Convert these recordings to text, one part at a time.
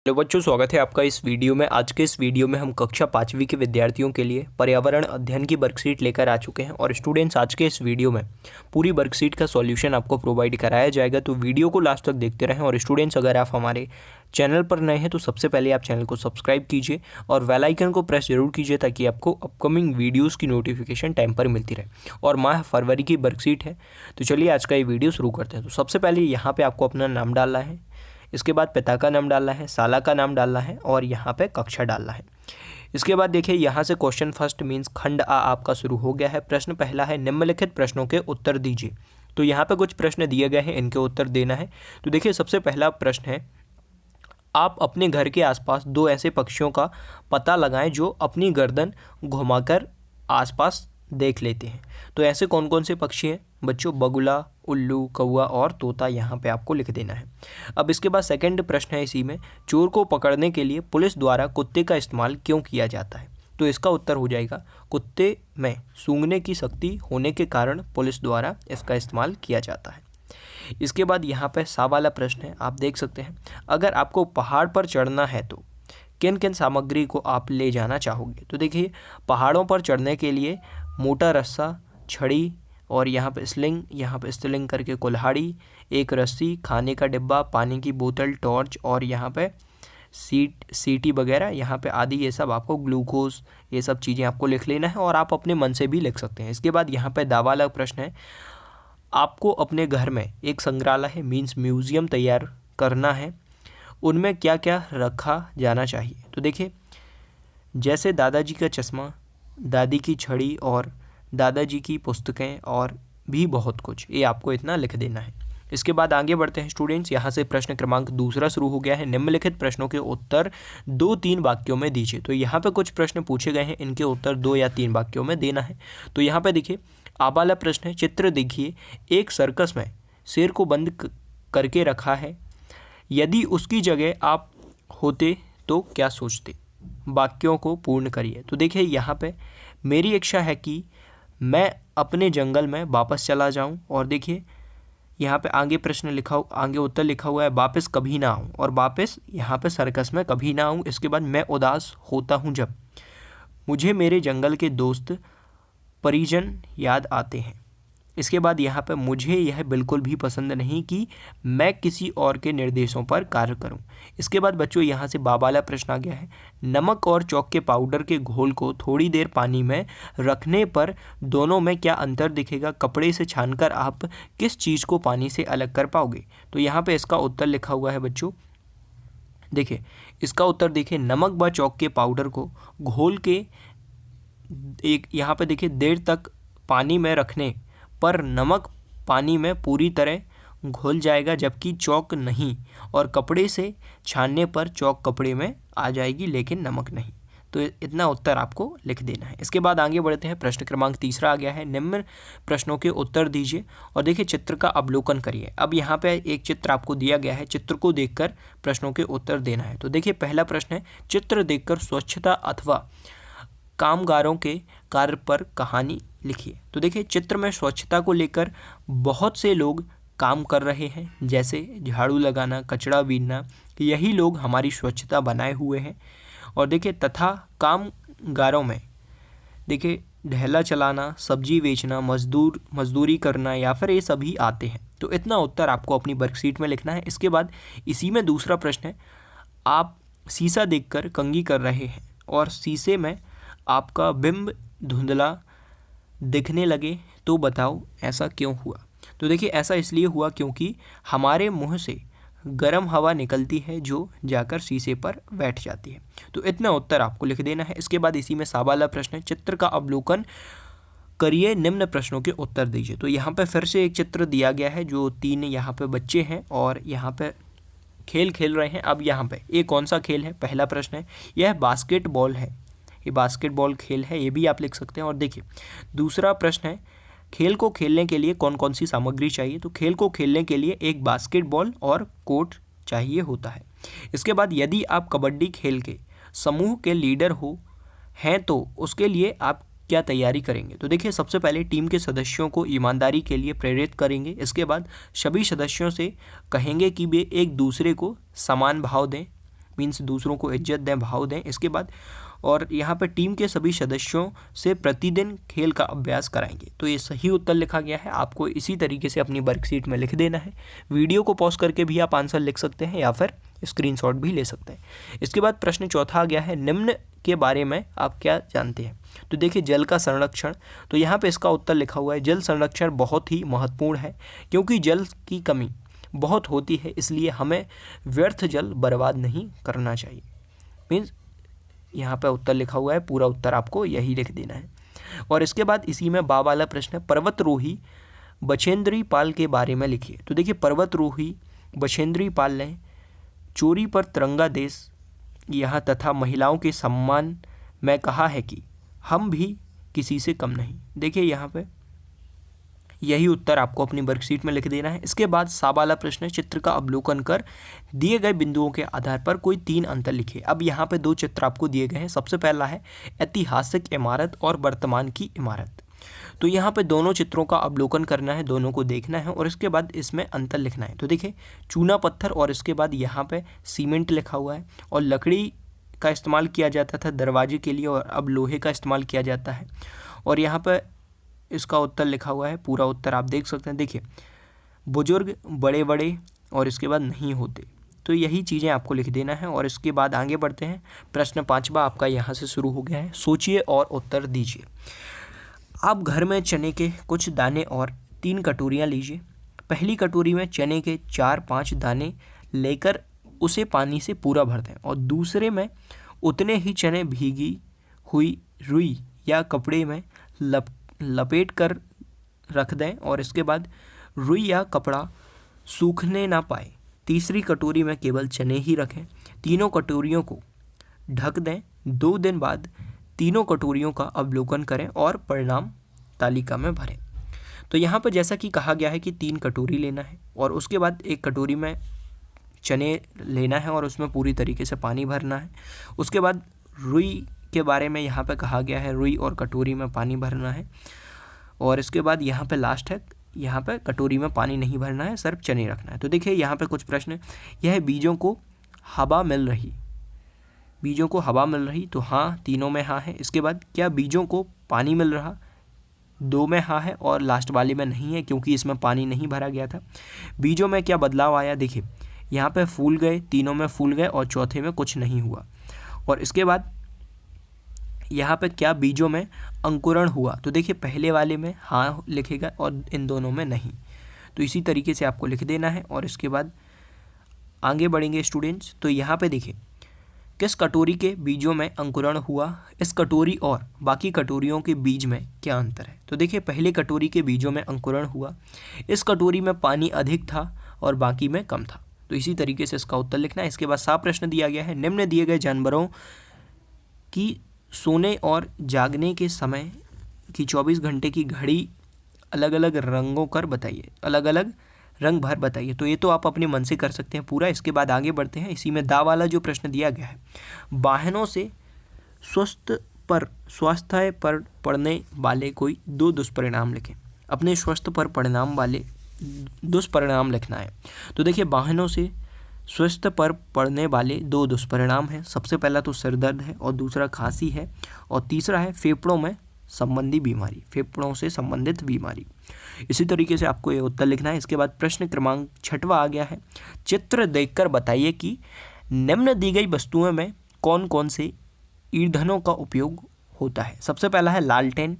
Hello बच्चों, स्वागत है आपका इस वीडियो में। आज के इस वीडियो में हम कक्षा 5वीं के विद्यार्थियों के लिए पर्यावरण अध्ययन की वर्कशीट लेकर आ चुके हैं। और स्टूडेंट्स, आज के इस वीडियो में पूरी वर्कशीट का सॉल्यूशन आपको प्रोवाइड कराया जाएगा, तो वीडियो को लास्ट तक देखते रहें। और स्टूडेंट्स, अगर आप हमारे चैनल पर नए हैं तो सबसे पहले आप चैनल को सब्सक्राइब कीजिए और बेल आइकन को प्रेस जरूर कीजिए, ताकि आपको अपकमिंग वीडियोज़ की नोटिफिकेशन टाइम पर मिलती रहे। और माह फरवरी की वर्कशीट है, तो चलिए आज का ये वीडियो शुरू करते हैं। तो सबसे पहले यहाँ पर आपको अपना नाम डालना है, इसके बाद पिता का नाम डालना है, साला का नाम डालना है और यहाँ पे कक्षा डालना है। इसके बाद देखिए यहाँ से क्वेश्चन फर्स्ट मीन्स खंड आ आपका शुरू हो गया है। प्रश्न पहला है, निम्नलिखित प्रश्नों के उत्तर दीजिए। तो यहाँ पे कुछ प्रश्न दिए गए हैं, इनके उत्तर देना है। तो देखिए सबसे पहला प्रश्न है, आप अपने घर के आसपास दो ऐसे पक्षियों का पता लगाएं जो अपनी गर्दन घुमाकर आसपास देख लेते हैं। तो ऐसे कौन कौन से पक्षी हैं बच्चों? बगुला, उल्लू, कौवा और तोता यहाँ पे आपको लिख देना है। अब इसके बाद सेकंड प्रश्न है इसी में, चोर को पकड़ने के लिए पुलिस द्वारा कुत्ते का इस्तेमाल क्यों किया जाता है? तो इसका उत्तर हो जाएगा, कुत्ते में सूंघने की शक्ति होने के कारण पुलिस द्वारा इसका इस्तेमाल किया जाता है। इसके बाद यहाँ पे सा वाला प्रश्न है, आप देख सकते हैं, अगर आपको पहाड़ पर चढ़ना है तो किन किन सामग्री को आप ले जाना चाहोगे? तो देखिए पहाड़ों पर चढ़ने के लिए मोटा रस्सा, छड़ी और यहाँ पे स्लिंग, यहाँ पे स्लिंग करके कुल्हाड़ी, एक रस्सी, खाने का डिब्बा, पानी की बोतल, टॉर्च और यहाँ पे सीटी वगैरह, यहाँ पे आदि, ये सब आपको ग्लूकोज, ये सब चीज़ें आपको लिख लेना है और आप अपने मन से भी लिख सकते हैं। इसके बाद यहाँ पे दा वाला प्रश्न है, आपको अपने घर में एक संग्रहालय मीन्स म्यूज़ियम तैयार करना है, उनमें क्या क्या रखा जाना चाहिए? तो देखिए जैसे दादाजी का चश्मा, दादी की छड़ी और दादाजी की पुस्तकें और भी बहुत कुछ, ये आपको इतना लिख देना है। इसके बाद आगे बढ़ते हैं स्टूडेंट्स, यहाँ से प्रश्न क्रमांक दूसरा शुरू हो गया है, निम्नलिखित प्रश्नों के उत्तर 2-3 वाक्यों में दीजिए। तो यहाँ पे कुछ प्रश्न पूछे गए हैं, इनके उत्तर 2 या 3 वाक्यों में देना है। तो यहाँ पे देखिए आ वाला प्रश्न है, चित्र देखिए, एक सर्कस में शेर को बंद करके रखा है, यदि उसकी जगह आप होते तो क्या सोचते? वाक्यों को पूर्ण करिए। तो देखिए यहाँ पे मेरी इच्छा है कि मैं अपने जंगल में वापस चला जाऊं, और देखिए यहाँ पे आगे प्रश्न लिखा, आगे उत्तर लिखा हुआ है, वापस कभी ना आऊं, और वापस यहाँ पे सर्कस में कभी ना आऊं। इसके बाद मैं उदास होता हूं जब मुझे मेरे जंगल के दोस्त परिजन याद आते हैं। इसके बाद यहाँ पे मुझे यह बिल्कुल भी पसंद नहीं कि मैं किसी और के निर्देशों पर कार्य करूं। इसके बाद बच्चों यहाँ से बा वाला प्रश्न आ गया है, नमक और चौक के पाउडर के घोल को थोड़ी देर पानी में रखने पर दोनों में क्या अंतर दिखेगा? कपड़े से छानकर आप किस चीज़ को पानी से अलग कर पाओगे? तो यहाँ पर इसका उत्तर लिखा हुआ है बच्चों, देखिए इसका उत्तर देखिए, नमक व चौक के पाउडर को घोल के एक यहाँ पे देखिए देर तक पानी में रखने पर नमक पानी में पूरी तरह घुल जाएगा, जबकि चौक नहीं, और कपड़े से छानने पर चौक कपड़े में आ जाएगी लेकिन नमक नहीं। तो इतना उत्तर आपको लिख देना है। इसके बाद आगे बढ़ते हैं, प्रश्न क्रमांक तीसरा आ गया है, निम्न प्रश्नों के उत्तर दीजिए और देखिए चित्र का अवलोकन करिए। अब यहाँ पे एक चित्र आपको दिया गया है, चित्र को देखकर प्रश्नों के उत्तर देना है। तो देखिए पहला प्रश्न है, चित्र देखकर स्वच्छता अथवा कामगारों के कार्य पर कहानी लिखिए। तो देखिए चित्र में स्वच्छता को लेकर बहुत से लोग काम कर रहे हैं, जैसे झाड़ू लगाना, कचरा बीनना, यही लोग हमारी स्वच्छता बनाए हुए हैं। और देखिए तथा कामगारों में देखिए ढेला चलाना, सब्जी बेचना, मजदूरी करना या फिर ये सभी आते हैं। तो इतना उत्तर आपको अपनी वर्कशीट में लिखना है। इसके बाद इसी में दूसरा प्रश्न है, आप शीशा देखकर कंघी कर रहे हैं और शीशे में आपका बिंब धुंधला दिखने लगे, तो बताओ ऐसा क्यों हुआ? तो देखिए ऐसा इसलिए हुआ क्योंकि हमारे मुंह से गर्म हवा निकलती है जो जाकर शीशे पर बैठ जाती है। तो इतना उत्तर आपको लिख देना है। इसके बाद इसी में सा वाला प्रश्न है, चित्र का अवलोकन करिए, निम्न प्रश्नों के उत्तर दीजिए। तो यहाँ पे फिर से एक चित्र दिया गया है, जो 3 यहाँ पे बच्चे हैं और यहाँ पे खेल रहे हैं। अब यहाँ पे ये कौन सा खेल है? पहला प्रश्न है, यह बास्केटबॉल है, ये बास्केटबॉल खेल है, ये भी आप लिख सकते हैं। और देखिए दूसरा प्रश्न है, खेल को खेलने के लिए कौन कौन सी सामग्री चाहिए? तो खेल को खेलने के लिए एक बास्केटबॉल और कोर्ट चाहिए होता है। इसके बाद यदि आप कबड्डी खेल के समूह के लीडर हैं तो उसके लिए आप क्या तैयारी करेंगे? तो देखिए सबसे पहले टीम के सदस्यों को ईमानदारी के लिए प्रेरित करेंगे। इसके बाद सभी सदस्यों से कहेंगे कि वे एक दूसरे को समान भाव दें। मीन्स दूसरों को इज्जत दें, भाव दें। इसके बाद और यहाँ पे टीम के सभी सदस्यों से प्रतिदिन खेल का अभ्यास कराएंगे। तो ये सही उत्तर लिखा गया है। आपको इसी तरीके से अपनी वर्कशीट में लिख देना है। वीडियो को पॉज करके भी आप आंसर लिख सकते हैं या फिर स्क्रीनशॉट भी ले सकते हैं। इसके बाद प्रश्न चौथा आ गया है, निम्न के बारे में आप क्या जानते हैं? तो देखिए, जल का संरक्षण, तो यहाँ पे इसका उत्तर लिखा हुआ है, जल संरक्षण बहुत ही महत्वपूर्ण है क्योंकि जल की कमी बहुत होती है, इसलिए हमें व्यर्थ जल बर्बाद नहीं करना चाहिए। मीन्स यहाँ पे उत्तर लिखा हुआ है, पूरा उत्तर आपको यही लिख देना है। और इसके बाद इसी में बा वाला प्रश्न है, पर्वतरोही बछेंद्री पाल के बारे में लिखिए। तो देखिए, पर्वतरोही बछेंद्री पाल ने चोरी पर तिरंगा देश यहाँ तथा महिलाओं के सम्मान में कहा है कि हम भी किसी से कम नहीं। देखिए, यहाँ पे यही उत्तर आपको अपनी वर्कशीट में लिख देना है। इसके बाद सा वाला प्रश्न है, चित्र का अवलोकन कर दिए गए बिंदुओं के आधार पर कोई 3 अंतर लिखिए। अब यहाँ पे 2 चित्र आपको दिए गए हैं। सबसे पहला है ऐतिहासिक इमारत और वर्तमान की इमारत। तो यहाँ पे दोनों चित्रों का अवलोकन करना है, दोनों को देखना है और इसके बाद इसमें अंतर लिखना है। तो देखिए, चूना पत्थर और इसके बाद यहाँ पे सीमेंट लिखा हुआ है और लकड़ी का इस्तेमाल किया जाता था दरवाजे के लिए और अब लोहे का इस्तेमाल किया जाता है। और यहाँ पे इसका उत्तर लिखा हुआ है, पूरा उत्तर आप देख सकते हैं। देखिए, बुजुर्ग बड़े बड़े और इसके बाद नहीं होते। तो यही चीज़ें आपको लिख देना है। और इसके बाद आगे बढ़ते हैं। प्रश्न 5वां आपका यहाँ से शुरू हो गया है, सोचिए और उत्तर दीजिए। आप घर में चने के कुछ दाने और 3 कटोरियाँ लीजिए। पहली कटोरी में चने के 4-5 दाने लेकर उसे पानी से पूरा भर दें और दूसरे में उतने ही चने भीगी हुई रुई या कपड़े में लपेट कर रख दें और इसके बाद रुई या कपड़ा सूखने ना पाए। तीसरी कटोरी में केवल चने ही रखें। तीनों कटोरियों को ढक दें। 2 दिन बाद तीनों कटोरियों का अवलोकन करें और परिणाम तालिका में भरें। तो यहाँ पर जैसा कि कहा गया है कि 3 कटोरी लेना है और उसके बाद एक कटोरी में चने लेना है और उसमें पूरी तरीके से पानी भरना है। उसके बाद रुई के बारे में यहाँ पे कहा गया है, रुई और कटोरी में पानी भरना है। और इसके बाद यहाँ पे लास्ट है, यहाँ पे कटोरी में पानी नहीं भरना है, सिर्फ चने रखना है। तो देखिए, यहाँ पे कुछ प्रश्न, यह बीजों को हवा मिल रही, बीजों को हवा मिल रही, तो हाँ, तीनों में हाँ है। इसके बाद क्या बीजों को पानी मिल रहा, 2 में हाँ है और लास्ट वाले में नहीं है क्योंकि इसमें पानी नहीं भरा गया था। बीजों में क्या बदलाव आया, देखिए यहाँ पे फूल गए, तीनों में फूल गए और चौथे में कुछ नहीं हुआ। और इसके बाद यहाँ पे क्या बीजों में अंकुरण हुआ, तो देखिए पहले वाले में हाँ लिखेगा और इन दोनों में नहीं। तो इसी तरीके से आपको लिख देना है। और इसके बाद आगे बढ़ेंगे स्टूडेंट्स। तो यहाँ पे देखिए, किस कटोरी के बीजों में अंकुरण हुआ, इस कटोरी और बाकी कटोरियों के बीज में क्या अंतर है। तो देखिए, पहले कटोरी के बीजों में अंकुरण हुआ, इस कटोरी में पानी अधिक था और बाकी में कम था। तो इसी तरीके से इसका उत्तर लिखना है। इसके बाद साफ प्रश्न दिया गया है, निम्न दिए गए जानवरों की सोने और जागने के समय की 24 घंटे की घड़ी अलग अलग रंगों कर बताइए, अलग अलग रंग भर बताइए। तो ये तो आप अपने मन से कर सकते हैं पूरा। इसके बाद आगे बढ़ते हैं। इसी में दा वाला जो प्रश्न दिया गया है, वाहनों से स्वास्थ्य पर पड़ने वाले कोई 2 दुष्परिणाम लिखें। अपने स्वास्थ्य पर परिणाम वाले दुष्परिणाम लिखना है। तो देखिए, वाहनों से स्वास्थ्य पर पड़ने वाले 2 दुष्परिणाम हैं। सबसे पहला तो सिर दर्द है और दूसरा खांसी है और तीसरा है फेफड़ों में संबंधी बीमारी, फेफड़ों से संबंधित बीमारी। इसी तरीके से आपको ये उत्तर लिखना है। इसके बाद प्रश्न क्रमांक 6वां आ गया है, चित्र देखकर बताइए कि निम्न दी गई वस्तुओं में कौन कौन से ईंधनों का उपयोग होता है। सबसे पहला है लालटेन।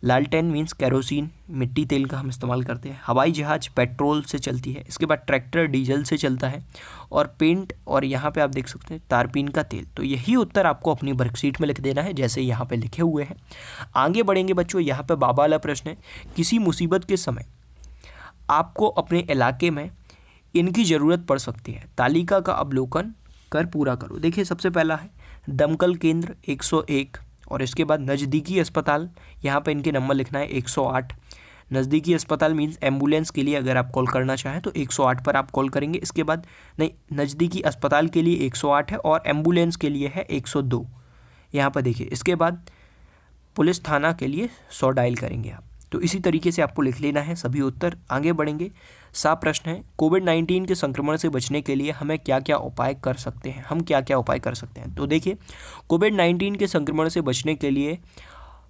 लालटेन मीन्स केरोसिन, मिट्टी तेल का हम इस्तेमाल करते हैं। हवाई जहाज पेट्रोल से चलती है। इसके बाद ट्रैक्टर डीजल से चलता है और पेंट, और यहाँ पे आप देख सकते हैं तारपीन का तेल। तो यही उत्तर आपको अपनी वर्कशीट में लिख देना है जैसे यहाँ पे लिखे हुए हैं। आगे बढ़ेंगे बच्चों। यहाँ पे बाबा वाला प्रश्न है, किसी मुसीबत के समय आपको अपने इलाके में इनकी ज़रूरत पड़ सकती है, तालिका का अवलोकन कर पूरा करो। देखिए, सबसे पहला है दमकल केंद्र 101 और इसके बाद नज़दीकी अस्पताल, यहाँ पे इनके नंबर लिखना है 108। नज़दीकी अस्पताल मीन्स एम्बुलेंस के लिए अगर आप कॉल करना चाहें तो 108 पर आप कॉल करेंगे। इसके बाद नहीं, नज़दीकी अस्पताल के लिए 108 है और एम्बुलेंस के लिए है 102, यहाँ पर देखिए। इसके बाद पुलिस थाना के लिए 100 डायल करेंगे आप। तो इसी तरीके से आपको लिख लेना है सभी उत्तर। आगे बढ़ेंगे। 7 प्रश्न है, कोविड-19 के संक्रमण से बचने के लिए हमें क्या क्या उपाय कर सकते हैं, हम क्या क्या उपाय कर सकते हैं। तो देखिए, कोविड-19 के संक्रमण से बचने के लिए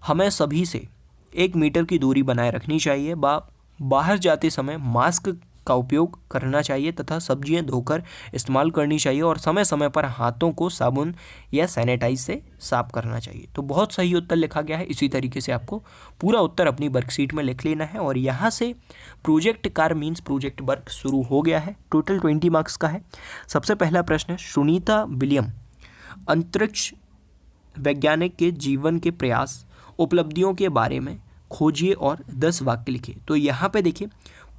हमें सभी से 1 मीटर की दूरी बनाए रखनी चाहिए। बाहर जाते समय मास्क का उपयोग करना चाहिए तथा सब्जियां धोकर इस्तेमाल करनी चाहिए और समय समय पर हाथों को साबुन या सैनिटाइज से साफ करना चाहिए। तो बहुत सही उत्तर लिखा गया है। इसी तरीके से आपको पूरा उत्तर अपनी वर्कशीट में लिख लेना है। और यहाँ से प्रोजेक्ट कार्य मीन्स प्रोजेक्ट वर्क शुरू हो गया है। टोटल 20 मार्क्स का है। सबसे पहला प्रश्न है, सुनीता विलियम अंतरिक्ष वैज्ञानिक के जीवन के प्रयास उपलब्धियों के बारे में खोजिए और 10 वाक्य लिखिए। तो यहाँ पे देखिए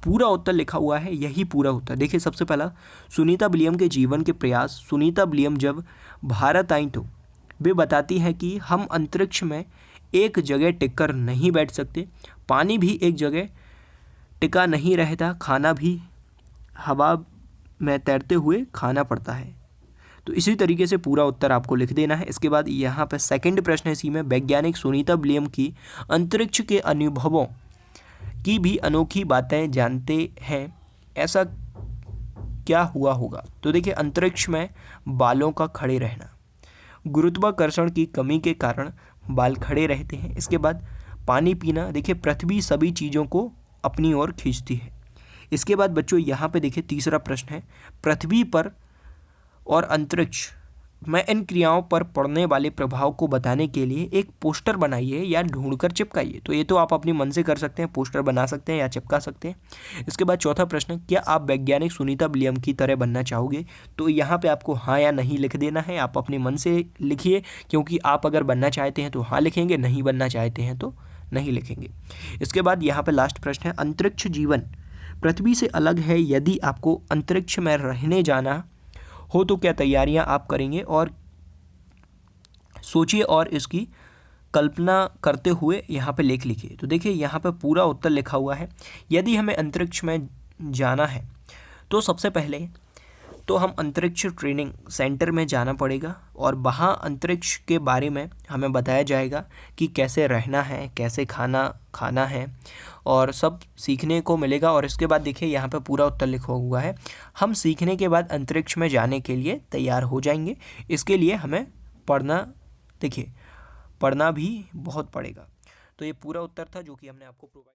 पूरा उत्तर लिखा हुआ है, यही पूरा उत्तर। देखिए सबसे पहला, सुनीता विलियम के जीवन के प्रयास। सुनीता विलियम जब भारत आई तो वे बताती है कि हम अंतरिक्ष में एक जगह टिककर नहीं बैठ सकते, पानी भी एक जगह टिका नहीं रहता, खाना भी हवा में तैरते हुए खाना पड़ता है। तो इसी तरीके से पूरा उत्तर आपको लिख देना है। इसके बाद यहाँ पर सेकंड प्रश्न है इसी में, वैज्ञानिक सुनीता विलियम की अंतरिक्ष के अनुभवों की भी अनोखी बातें जानते हैं, ऐसा क्या हुआ होगा। तो देखिए, अंतरिक्ष में बालों का खड़े रहना, गुरुत्वाकर्षण की कमी के कारण बाल खड़े रहते हैं। इसके बाद पानी पीना, देखिए पृथ्वी सभी चीज़ों को अपनी ओर खींचती है। इसके बाद बच्चों यहाँ पे देखिए तीसरा प्रश्न है, पृथ्वी पर और अंतरिक्ष में इन क्रियाओं पर पड़ने वाले प्रभाव को बताने के लिए एक पोस्टर बनाइए या ढूंढकर चिपकाइए। तो ये तो आप अपने मन से कर सकते हैं, पोस्टर बना सकते हैं या चिपका सकते हैं। इसके बाद चौथा प्रश्न, क्या आप वैज्ञानिक सुनीता विलियम की तरह बनना चाहोगे। तो यहाँ पे आपको हाँ या नहीं लिख देना है। आप अपने मन से लिखिए, क्योंकि आप अगर बनना चाहते हैं तो हाँ लिखेंगे, नहीं बनना चाहते हैं तो नहीं लिखेंगे। इसके बाद यहाँ पर लास्ट प्रश्न है, अंतरिक्ष जीवन पृथ्वी से अलग है, यदि आपको अंतरिक्ष में रहने जाना हो तो क्या तैयारियां आप करेंगे, और सोचिए और इसकी कल्पना करते हुए यहाँ पे लेख लिखिए। तो देखिए यहाँ पे पूरा उत्तर लिखा हुआ है। यदि हमें अंतरिक्ष में जाना है तो सबसे पहले तो हम अंतरिक्ष ट्रेनिंग सेंटर में जाना पड़ेगा और वहाँ अंतरिक्ष के बारे में हमें बताया जाएगा कि कैसे रहना है, कैसे खाना है और सब सीखने को मिलेगा। और इसके बाद देखिए यहाँ पे पूरा उत्तर लिखा हुआ है, हम सीखने के बाद अंतरिक्ष में जाने के लिए तैयार हो जाएंगे। इसके लिए हमें पढ़ना भी बहुत पड़ेगा। तो ये पूरा उत्तर था जो कि हमने आपको प्रोवाइड